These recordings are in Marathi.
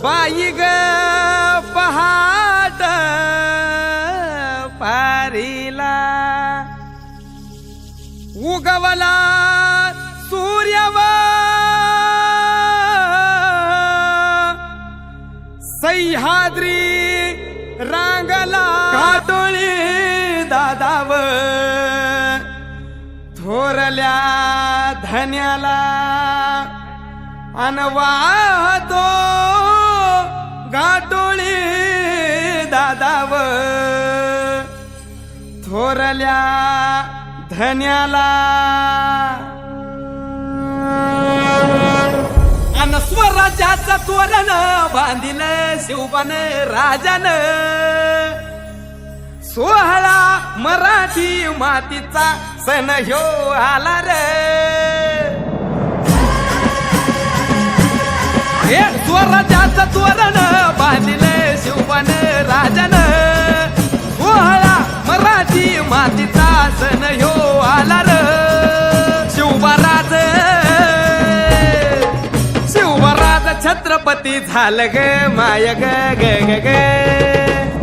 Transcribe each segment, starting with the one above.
बाई ग पहाट पारीला उगवला सूर्यव सह्याद्री रांगला काटोळी दादाव थोरल्या धन्याला अनवातो गाटोळी दादाव थोरल्या धन्याला अन स्वराज्याचं तोरण बांधिलं शिवबान राजान सोहळा मराठी मातीचा सण ह्यो आला रे हे स्वराज्याचं तोरण बांधिलं शिवबान राजान सोहळा मराठी मातीचा सण ह्यो आला रे शिवबाराज छत्रपती झालं ग माय ग ग ग ग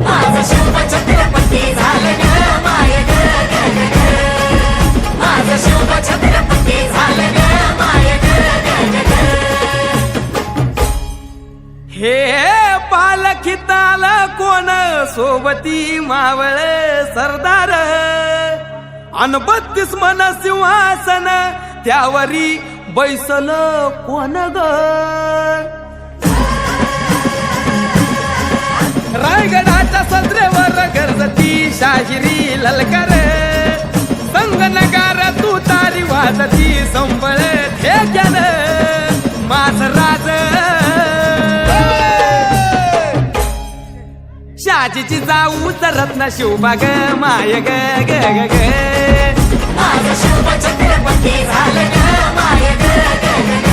माझं शिव छत्रपती झालं ग माय ग ग ग ग माझं शिव छत्रपती झालं ग माय ग ग ग ग हे पालखीताल कोण सोबती मावळ सरदार अन 32 मन सिंहासन त्यावरी बैसल कोण ग रायगडाच्या सत्रेवर गरजती शाहिरी ललकार संगनगार तू तारी वाजती संबळ ठेक्यान माझराज शाजीची जाऊ रत्न शिवबाग माय ग ग ग ग माझं शिव छत्रपती झालं ग माय ग ग ग ग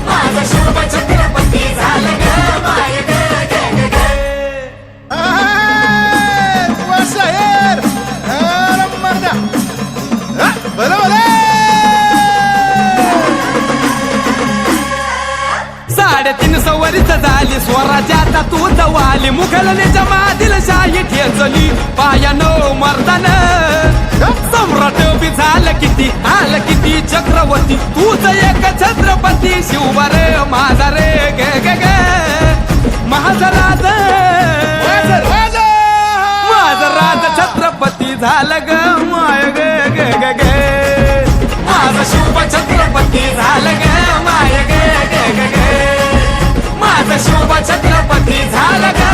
माझं शिव छत्रपती झालं ग माय ग ग ग ग शहर बरोबर 350 वर्ष झाली स्वराज्याचा तू जवाली मुघलनेच्या मादील शाही ठेचली पायानो मर्दान सम्राट बी झालं किती आलं किती चक्रवर्ती तूच एक छत्रपती शिवबा रे माझा रे ग ग ग माझा राज माझा राज छत्रपती झालं ग माय ग ग ग ग माझा शिव छत्रपती झालं ग माय ग ग ग ग माझा शिव छत्रपती झालं ग